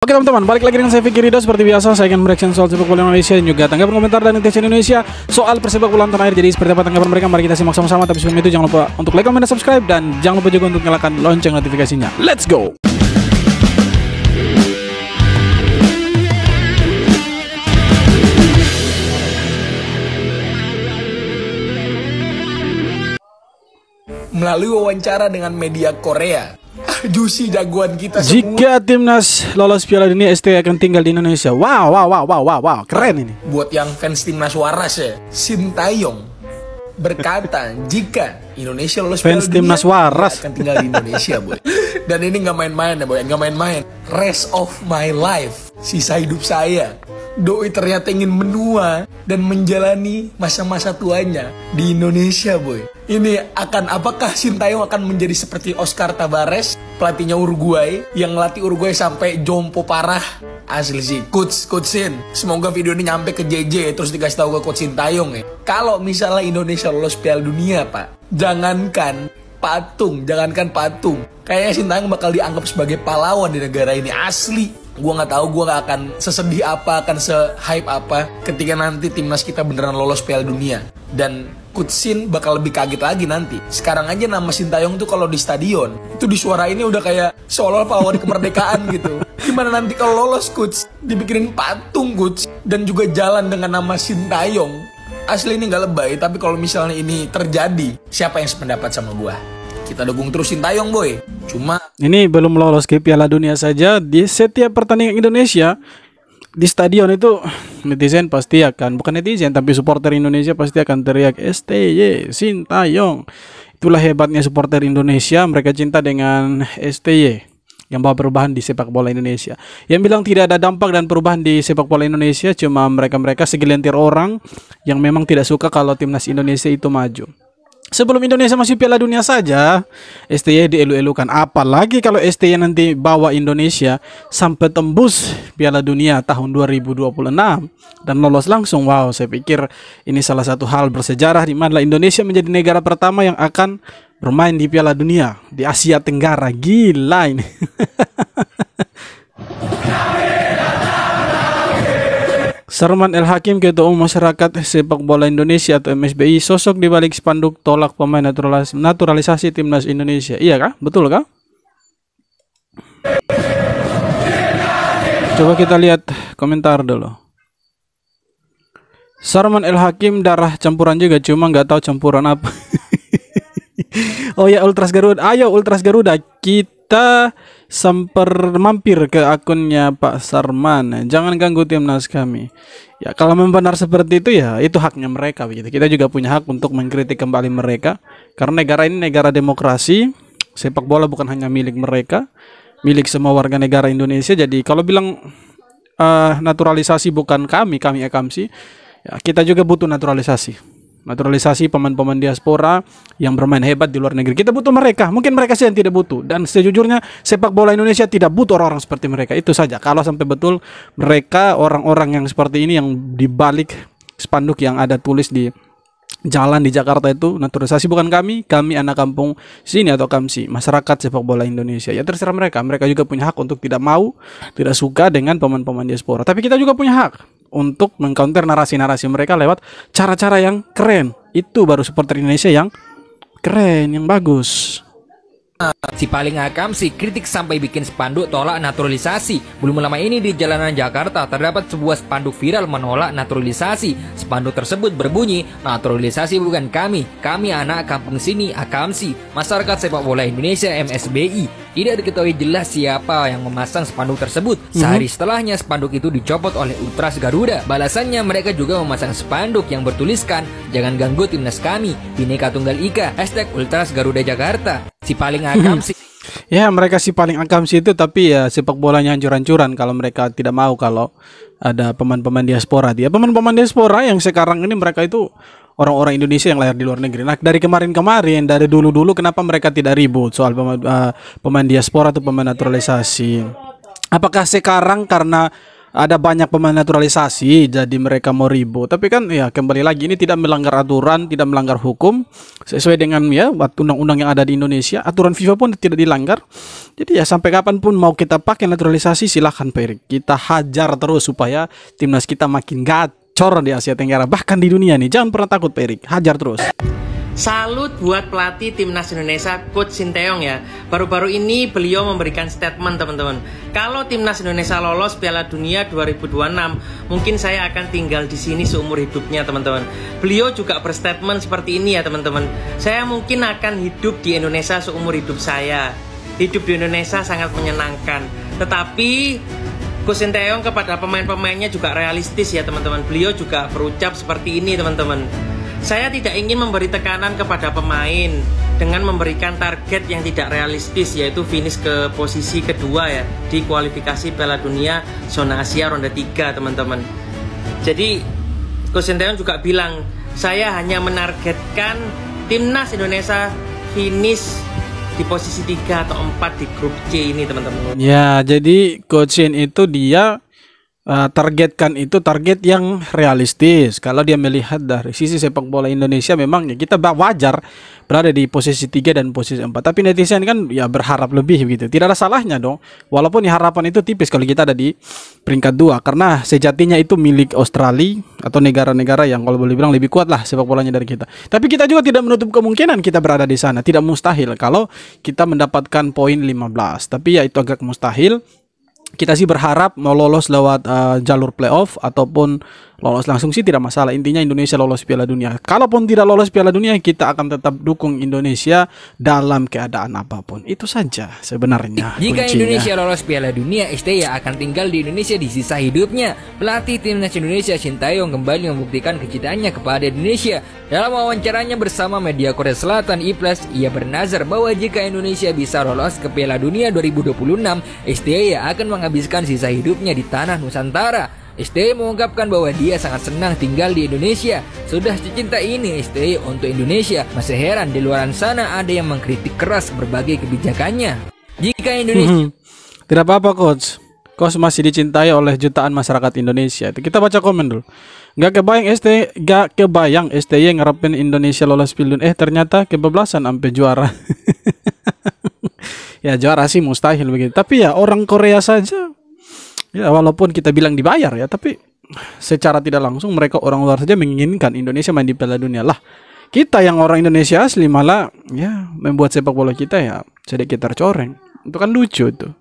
Oke teman-teman, balik lagi dengan saya Fikri Ridho. Seperti biasa, saya akan mereaction soal sepak bola Indonesia dan juga tanggapan komentar dan netizen Indonesia soal persepak bola tanah air. Jadi seperti apa tanggapan mereka, mari kita simak sama-sama. Tapi sebelum itu jangan lupa untuk like, comment, dan subscribe. Dan jangan lupa juga untuk nyalakan lonceng notifikasinya. Let's go! Melalui wawancara dengan media Korea, Juicy jagoan kita semua. Jika timnas lolos Piala Dunia, ST akan tinggal di Indonesia. Wow, keren ini. Buat yang fans timnas Waras ya, Sintayong berkata jika Indonesia lolos fans Piala timnas Dunia, Waras akan tinggal di Indonesia, boy. Dan ini nggak main-main ya, boy, nggak main-main. Rest of my life, sisa hidup saya, Doi ternyata ingin menua dan menjalani masa-masa tuanya di Indonesia, boy. Ini apakah Sintayong akan menjadi seperti Oscar Tabares, pelatihnya Uruguay, yang ngelatih Uruguay sampai jompo parah? Asli sih, Coach Sin. Semoga video ini nyampe ke JJ terus dikasih tahu ke Coach Sintayong ya. Kalau misalnya Indonesia lolos Piala Dunia, Pak, jangankan patung. Kayaknya Sintayong bakal dianggap sebagai pahlawan di negara ini, asli. Gue nggak tahu, gue nggak akan sesedih apa, akan se-hype apa ketika nanti timnas kita beneran lolos Piala Dunia. Dan Coach Sin bakal lebih kaget lagi nanti. Sekarang aja nama Sintayong tuh kalau di stadion itu disuarainnya udah kayak seolah pahlawan kemerdekaan gitu. Gimana nanti kalau lolos, Coach? Dibikinin patung, Coach, dan juga jalan dengan nama Sintayong. Asli ini nggak lebay, tapi kalau misalnya ini terjadi, siapa yang sependapat sama gue? Kita dukung terus Sintayong, boy. Cuma ini belum lolos ke Piala Dunia saja, di setiap pertandingan Indonesia di stadion itu netizen pasti akan, bukan netizen tapi supporter Indonesia pasti akan teriak STY Sintayong. Itulah hebatnya supporter Indonesia, mereka cinta dengan STY yang bawa perubahan di sepak bola Indonesia. Yang bilang tidak ada dampak dan perubahan di sepak bola Indonesia cuma mereka segelintir orang yang memang tidak suka kalau timnas Indonesia itu maju. Sebelum Indonesia masih Piala Dunia saja, STY dielu-elukan. Apalagi kalau STY nanti bawa Indonesia sampai tembus Piala Dunia tahun 2026 dan lolos langsung. Wow, saya pikir ini salah satu hal bersejarah di mana Indonesia menjadi negara pertama yang akan bermain di Piala Dunia di Asia Tenggara. Gila ini. Sarman El Hakim, Ketua Umum Masyarakat Sepak Bola Indonesia atau MSBI, sosok di balik spanduk tolak pemain naturalisasi timnas Indonesia. Iya kah? Betul kah? Coba kita lihat komentar dulu. Sarman El Hakim, darah campuran juga, cuma nggak tahu campuran apa. Oh ya, Ultras Garuda. Ayo Ultras Garuda, kita mampir ke akunnya Pak Sarman. Jangan ganggu timnas kami. Ya kalau memang benar seperti itu ya itu haknya mereka begitu. Kita juga punya hak untuk mengkritik kembali mereka karena negara ini negara demokrasi. Sepak bola bukan hanya milik mereka, milik semua warga negara Indonesia. Jadi kalau bilang naturalisasi bukan kami akamsi, ya kita juga butuh naturalisasi pemain-pemain diaspora yang bermain hebat di luar negeri. Kita butuh mereka. Mungkin mereka sih yang tidak butuh. Dan sejujurnya sepak bola Indonesia tidak butuh orang-orang seperti mereka. Itu saja. Kalau sampai betul mereka orang-orang yang seperti ini yang dibalik spanduk yang ada tulis di jalan di Jakarta itu naturalisasi bukan kami anak kampung sini atau kamsi, masyarakat sepak bola Indonesia. Ya terserah mereka. Mereka juga punya hak untuk tidak suka dengan pemain-pemain diaspora. Tapi kita juga punya hak untuk mengcounter narasi-narasi mereka lewat cara-cara yang keren. Itu baru supporter Indonesia yang keren, yang bagus. Si paling akam si kritik sampai bikin spanduk tolak naturalisasi. Belum lama ini di jalanan Jakarta terdapat sebuah spanduk viral menolak naturalisasi. Spanduk tersebut berbunyi, naturalisasi bukan kami anak kampung sini akamsi, masyarakat sepak bola Indonesia MSBI. Tidak diketahui jelas siapa yang memasang spanduk tersebut. Sehari setelahnya spanduk itu dicopot oleh Ultras Garuda. Balasannya mereka juga memasang spanduk yang bertuliskan, jangan ganggu timnas kami, Bhinneka Tunggal Ika, #Ultras Garuda Jakarta. Si paling akam sih. Ya mereka si paling akam sih itu, tapi ya sepak bolanya hancur-hancuran kalau mereka tidak mau kalau ada pemain-pemain diaspora. Pemain-pemain diaspora yang sekarang ini mereka itu orang-orang Indonesia yang lahir di luar negeri. Nah dari kemarin-kemarin, dari dulu-dulu kenapa mereka tidak ribut soal pemain diaspora atau pemain naturalisasi? Apakah sekarang karena ada banyak pemain naturalisasi, jadi mereka mau ribut. Tapi kan ya kembali lagi ini tidak melanggar aturan, tidak melanggar hukum, sesuai dengan ya undang-undang yang ada di Indonesia. Aturan FIFA pun tidak dilanggar. Jadi ya sampai kapanpun mau kita pakai naturalisasi silahkan Pak Erik. Kita hajar terus supaya timnas kita makin gacor di Asia Tenggara, bahkan di dunia nih. Jangan pernah takut Pak Erik, hajar terus. Salut buat pelatih timnas Indonesia, Coach Sinteyong ya. Baru-baru ini beliau memberikan statement teman-teman. Kalau timnas Indonesia lolos Piala Dunia 2026, mungkin saya akan tinggal di sini seumur hidupnya teman-teman. Beliau juga berstatement seperti ini ya teman-teman. Saya mungkin akan hidup di Indonesia seumur hidup saya. Hidup di Indonesia sangat menyenangkan. Tetapi Coach Sinteyong kepada pemain-pemainnya juga realistis ya teman-teman. Beliau juga berucap seperti ini teman-teman. Saya tidak ingin memberi tekanan kepada pemain dengan memberikan target yang tidak realistis, yaitu finish ke posisi kedua ya di kualifikasi Piala Dunia zona Asia ronde 3 teman-teman. Jadi Coach Sinteyong juga bilang, saya hanya menargetkan timnas Indonesia finish di posisi 3 atau 4 di grup C ini teman-teman. Ya, jadi Coach Shin itu dia targetkan itu target yang realistis. Kalau dia melihat dari sisi sepak bola Indonesia, memang ya kita wajar berada di posisi 3 dan posisi 4. Tapi netizen kan ya berharap lebih gitu. Tidak ada salahnya dong. Walaupun ya harapan itu tipis kalau kita ada di peringkat 2, karena sejatinya itu milik Australia atau negara-negara yang kalau boleh bilang lebih kuat lah sepak bolanya dari kita. Tapi kita juga tidak menutup kemungkinan kita berada di sana. Tidak mustahil kalau kita mendapatkan poin 15. Tapi ya itu agak mustahil. Kita sih berharap mau lolos lewat jalur playoff ataupun lolos langsung sih tidak masalah. Intinya Indonesia lolos Piala Dunia. Kalaupun tidak lolos Piala Dunia, kita akan tetap dukung Indonesia dalam keadaan apapun. Itu saja sebenarnya Jika kuncinya. Indonesia lolos Piala Dunia, STY akan tinggal di Indonesia di sisa hidupnya. Pelatih timnas Indonesia Sinteyong kembali membuktikan kecintaannya kepada Indonesia. Dalam wawancaranya bersama media Korea Selatan IPLAS, ia bernazar bahwa jika Indonesia bisa lolos ke Piala Dunia 2026, STY akan menghabiskan sisa hidupnya di tanah Nusantara. STY mengungkapkan bahwa dia sangat senang tinggal di Indonesia. Sudah secinta ini STY untuk Indonesia. Masih heran di luar sana ada yang mengkritik keras berbagai kebijakannya. Jika Indonesia Tidak apa-apa Coach. Coach masih dicintai oleh jutaan masyarakat Indonesia. Kita baca komen dulu. Gak kebayang STY ngarepin Indonesia lolos Piala Dunia. Ternyata kebablasan sampai juara. Ya juara sih mustahil begitu. Tapi ya orang Korea saja, ya walaupun kita bilang dibayar ya, tapi secara tidak langsung mereka orang luar saja menginginkan Indonesia main di Piala Dunia lah. Kita yang orang Indonesia asli malah ya membuat sepak bola kita ya sedikit tercoreng. Itu kan lucu tuh.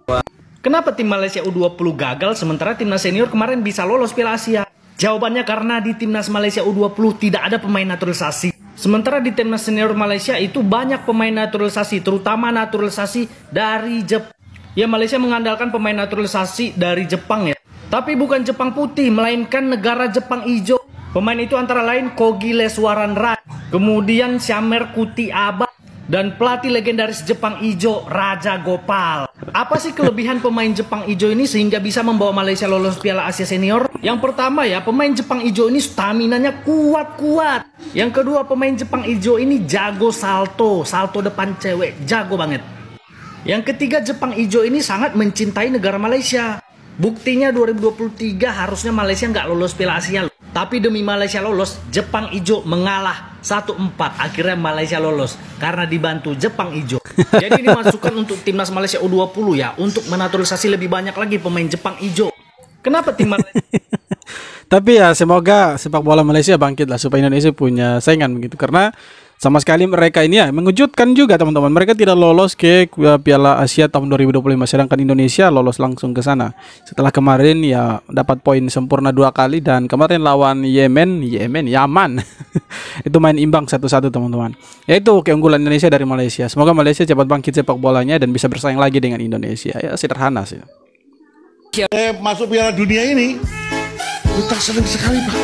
Kenapa tim Malaysia U20 gagal sementara timnas senior kemarin bisa lolos Piala Asia? Jawabannya karena di timnas Malaysia U20 tidak ada pemain naturalisasi. Sementara di timnas senior Malaysia itu banyak pemain naturalisasi, terutama naturalisasi dari Jepang. Ya, Malaysia mengandalkan pemain naturalisasi dari Jepang ya. Tapi bukan Jepang putih, melainkan negara Jepang hijau. Pemain itu antara lain Kogi Leswaran Rai, kemudian Syamer Kuti Aba, dan pelatih legendaris Jepang hijau Raja Gopal. Apa sih kelebihan pemain Jepang hijau ini sehingga bisa membawa Malaysia lolos Piala Asia Senior? Yang pertama ya, pemain Jepang hijau ini staminanya kuat-kuat. Yang kedua, pemain Jepang hijau ini jago salto depan cewek, jago banget. Yang ketiga, Jepang hijau ini sangat mencintai negara Malaysia. Buktinya 2023 harusnya Malaysia nggak lolos Piala Asia. Tapi demi Malaysia lolos, Jepang hijau mengalah 1-4. Akhirnya Malaysia lolos karena dibantu Jepang hijau. Jadi ini masukan untuk timnas Malaysia U20 ya, untuk menaturalisasi lebih banyak lagi pemain Jepang hijau. Kenapa tim Malaysia? Tapi ya semoga sepak bola Malaysia bangkit lah supaya Indonesia punya saingan begitu. Karena sama sekali mereka ini ya mengejutkan juga teman-teman. Mereka tidak lolos ke Piala Asia tahun 2025, sedangkan Indonesia lolos langsung ke sana. Setelah kemarin ya dapat poin sempurna 2 kali, dan kemarin lawan Yaman itu main imbang 1-1 teman-teman. Ya itu keunggulan Indonesia dari Malaysia. Semoga Malaysia cepat bangkit sepak bolanya dan bisa bersaing lagi dengan Indonesia. Ya sederhana sih. Masuk Piala Dunia ini kita senang sekali Pak.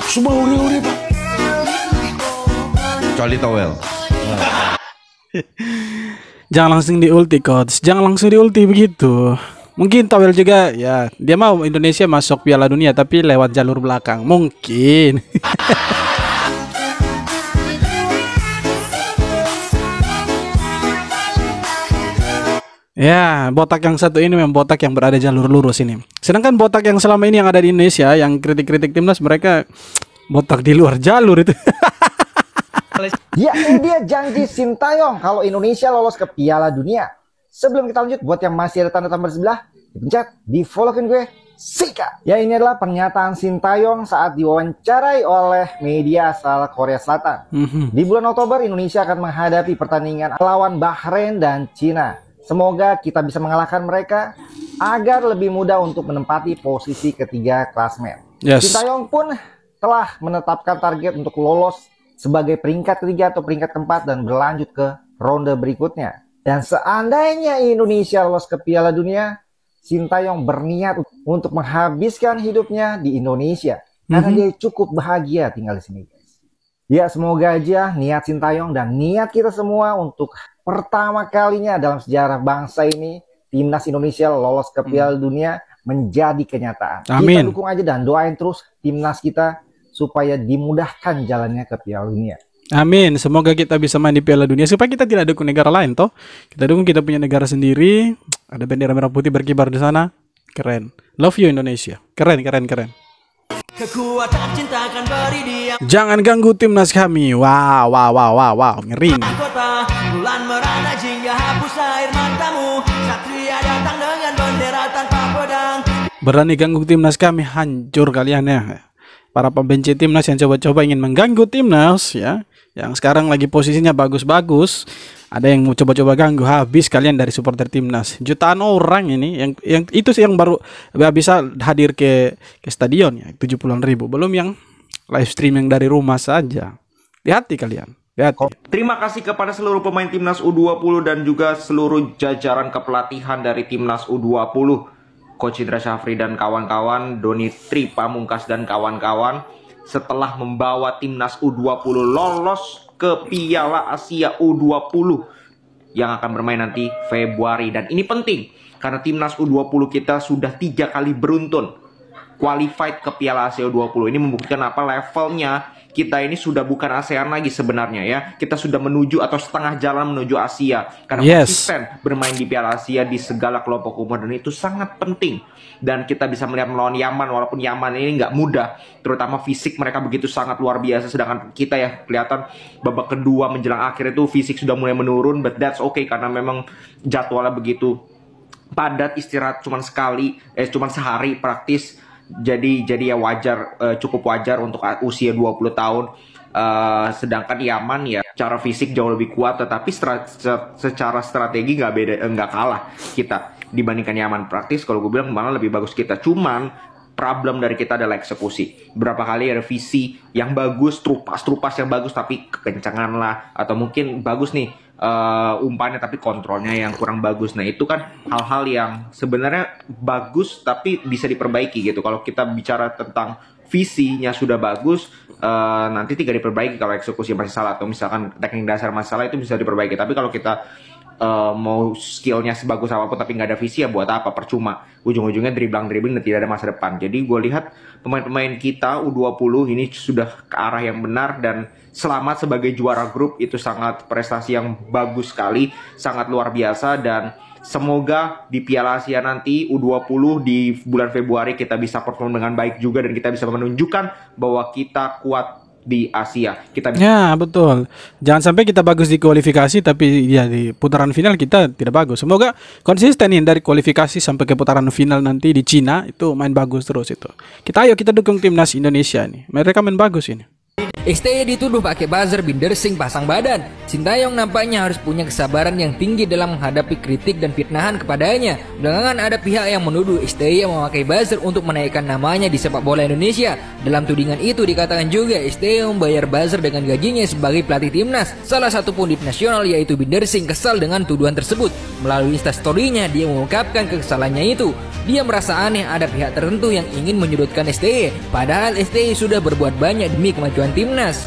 Semua ure-ure Pak. Kecuali towel. Jangan langsung diulti Coach. Jangan langsung diulti begitu. Mungkin towel juga ya. Dia mau Indonesia masuk Piala Dunia tapi lewat jalur belakang. Mungkin. Ya, botak yang satu ini memang botak yang berada jalur lurus ini. Sedangkan botak yang selama ini yang ada di Indonesia, yang kritik-kritik timnas, mereka botak di luar jalur itu. Ya, ini dia janji Sintayong kalau Indonesia lolos ke Piala Dunia. Sebelum kita lanjut, buat yang masih ada tanda tambah sebelah, dipencet, di-follow-in gue, Sika. Ya, ini adalah pernyataan Sintayong saat diwawancarai oleh media asal Korea Selatan. Di bulan Oktober, Indonesia akan menghadapi pertandingan lawan Bahrain dan Cina. Semoga kita bisa mengalahkan mereka agar lebih mudah untuk menempati posisi ketiga klasmen. Sintayong pun telah menetapkan target untuk lolos sebagai peringkat ketiga atau peringkat keempat dan berlanjut ke ronde berikutnya. Dan seandainya Indonesia lolos ke Piala Dunia, Sintayong berniat untuk menghabiskan hidupnya di Indonesia karena dia cukup bahagia tinggal di sini, guys. Ya, semoga aja niat Sintayong dan niat kita semua untuk pertama kalinya dalam sejarah bangsa ini timnas Indonesia lolos ke Piala Dunia menjadi kenyataan. Amin. Kita dukung aja dan doain terus timnas kita supaya dimudahkan jalannya ke Piala Dunia. Amin. Semoga kita bisa main di Piala Dunia supaya kita tidak dukung negara lain toh. Kita dukung kita punya negara sendiri. Ada bendera merah putih berkibar di sana. Keren. Love you Indonesia. Keren, keren, keren. Kekuatan cinta akan beri dia. Jangan ganggu timnas kami. Wow, wow, wow, wow, wow. Ngeri. Kota bulan merana jingga hapus air matamu. Satria datang dengan bendera tanpa pedang. Berani ganggu timnas kami, hancur kalian ya. Para pembenci timnas yang coba-coba ingin mengganggu timnas ya, yang sekarang lagi posisinya bagus-bagus, ada yang mau coba-coba ganggu, habis kalian dari supporter timnas. Jutaan orang ini yang itu sih yang baru bisa hadir ke stadion ya, 70.000. Belum yang live streaming dari rumah saja. Hati-hati kalian. Hati. Terima kasih kepada seluruh pemain timnas U20 dan juga seluruh jajaran kepelatihan dari timnas U20. Coach Indra Syafri dan kawan-kawan, Doni Tri Pamungkas dan kawan-kawan, setelah membawa timnas U20 lolos ke Piala Asia U20 yang akan bermain nanti Februari. Dan ini penting karena timnas U20 kita sudah 3 kali beruntun qualified ke Piala Asia U20. Ini membuktikan apa levelnya kita ini sudah bukan ASEAN lagi sebenarnya ya. Kita sudah menuju atau setengah jalan menuju Asia. Karena konsisten bermain di Piala Asia di segala kelompok umur. Dan itu sangat penting. Dan kita bisa melihat melawan Yaman. Walaupun Yaman ini nggak mudah. Terutama fisik mereka begitu sangat luar biasa. Sedangkan kita ya kelihatan babak kedua menjelang akhir itu fisik sudah mulai menurun. But that's okay karena memang jadwalnya begitu padat. Istirahat cuma sekali. Cuma sehari praktis. Jadi ya wajar, cukup wajar untuk usia 20 tahun. Sedangkan Yaman ya secara fisik jauh lebih kuat, tetapi secara strategi nggak kalah kita dibandingkan Yaman. Praktis kalau gue bilang malah lebih bagus kita. Cuman problem dari kita adalah eksekusi. Berapa kali ada visi yang bagus, trupas yang bagus tapi kekencangan lah, atau mungkin bagus nih umpannya tapi kontrolnya yang kurang bagus. Nah itu kan hal-hal yang sebenarnya bagus tapi bisa diperbaiki gitu. Kalau kita bicara tentang visinya sudah bagus, nanti tinggal diperbaiki. Kalau eksekusi masih salah atau misalkan teknik dasar masalah itu bisa diperbaiki. Tapi kalau kita mau skillnya sebagus apapun tapi nggak ada visi ya buat apa, percuma. Ujung-ujungnya dribbling dan tidak ada masa depan. Jadi gue lihat pemain-pemain kita U20 ini sudah ke arah yang benar dan selamat sebagai juara grup. Itu sangat prestasi yang bagus sekali, sangat luar biasa. Dan semoga di Piala Asia nanti U20 di bulan Februari kita bisa perform dengan baik juga dan kita bisa menunjukkan bahwa kita kuat di Asia. Kita bisa. Ya betul. Jangan sampai kita bagus di kualifikasi tapi ya di putaran final kita tidak bagus. Semoga konsisten nih dari kualifikasi sampai ke putaran final nanti di Cina itu main bagus terus itu. Ayo kita dukung timnas Indonesia nih. Mereka main bagus ini. STY dituduh pakai buzzer binder sing pasang badan. Sintayong nampaknya harus punya kesabaran yang tinggi dalam menghadapi kritik dan fitnahan kepadanya. Belakangan ada pihak yang menuduh STY memakai buzzer untuk menaikkan namanya di sepak bola Indonesia. Dalam tudingan itu dikatakan juga STY membayar buzzer dengan gajinya sebagai pelatih timnas. Salah satu pundit nasional yaitu Binder Singh kesal dengan tuduhan tersebut. Melalui instastory-nya dia mengungkapkan kekesalannya itu. Dia merasa aneh ada pihak tertentu yang ingin menyudutkan STY. Padahal STY sudah berbuat banyak demi kemajuan timnas.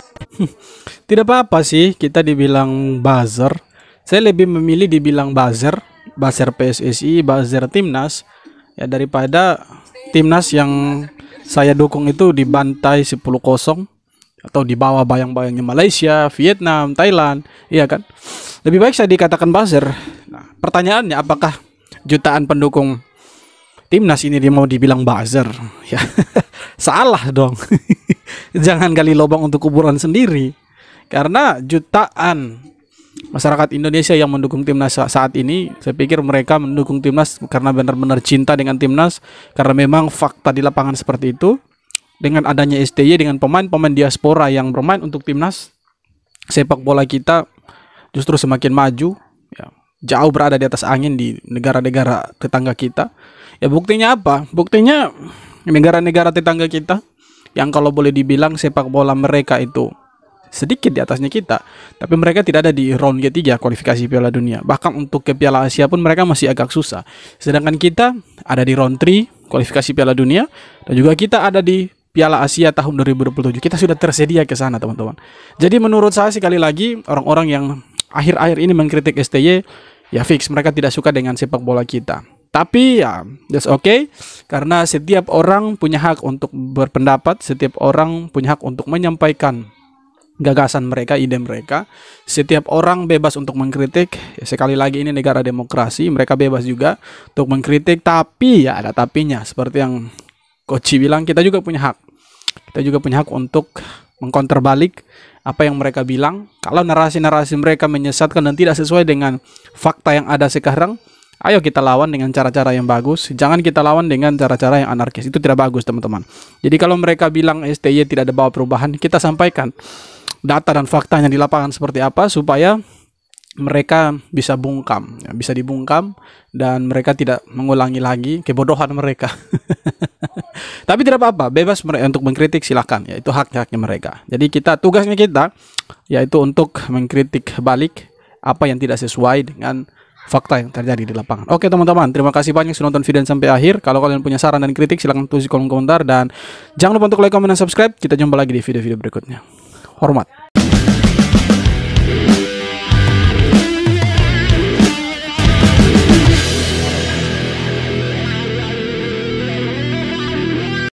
Tidak apa-apa sih kita dibilang buzzer. Saya lebih memilih dibilang buzzer PSSI, buzzer timnas ya daripada timnas yang saya dukung itu dibantai 10-0 atau dibawa bayang-bayangnya Malaysia, Vietnam, Thailand, iya kan? Lebih baik saya dikatakan buzzer. Nah, pertanyaannya, apakah jutaan pendukung timnas ini dia mau dibilang buzzer? Ya, salah dong. Jangan gali lubang untuk kuburan sendiri. Karena jutaan masyarakat Indonesia yang mendukung timnas saat ini, saya pikir mereka mendukung timnas karena benar-benar cinta dengan timnas, karena memang fakta di lapangan seperti itu. Dengan adanya STY, dengan pemain-pemain diaspora yang bermain untuk timnas, sepak bola kita justru semakin maju, ya, jauh berada di atas angin di negara-negara tetangga kita. Ya buktinya apa? Buktinya negara-negara tetangga kita yang kalau boleh dibilang sepak bola mereka itu sedikit di atasnya kita, tapi mereka tidak ada di round ketiga kualifikasi Piala Dunia. Bahkan untuk ke Piala Asia pun mereka masih agak susah. Sedangkan kita ada di round 3 kualifikasi Piala Dunia, dan juga kita ada di Piala Asia tahun 2027. Kita sudah tersedia ke sana, teman-teman. Jadi menurut saya sekali lagi, orang-orang yang akhir-akhir ini mengkritik STY, ya fix mereka tidak suka dengan sepak bola kita. Tapi ya that's okay, karena setiap orang punya hak untuk berpendapat, setiap orang punya hak untuk menyampaikan gagasan mereka, ide mereka. Setiap orang bebas untuk mengkritik. Ya, sekali lagi ini negara demokrasi, mereka bebas juga untuk mengkritik, tapi ya ada tapinya. Seperti yang Coach bilang, kita juga punya hak. Kita juga punya hak untuk mengkonter balik apa yang mereka bilang. Kalau narasi-narasi mereka menyesatkan dan tidak sesuai dengan fakta yang ada sekarang, ayo kita lawan dengan cara-cara yang bagus. Jangan kita lawan dengan cara-cara yang anarkis. Itu tidak bagus, teman-teman. Jadi kalau mereka bilang STY tidak ada bawa perubahan, kita sampaikan data dan faktanya di lapangan seperti apa, supaya mereka bisa bungkam, ya, bisa dibungkam, dan mereka tidak mengulangi lagi kebodohan mereka. Tapi tidak apa-apa, bebas mereka untuk mengkritik, silakan, ya itu hak-haknya mereka. Jadi tugasnya kita yaitu untuk mengkritik balik apa yang tidak sesuai dengan fakta yang terjadi di lapangan. Oke teman-teman, terima kasih banyak sudah nonton video sampai akhir. Kalau kalian punya saran dan kritik, silahkan tulis di kolom komentar, dan jangan lupa untuk like, komen, dan subscribe. Kita jumpa lagi di video-video berikutnya. Hormat.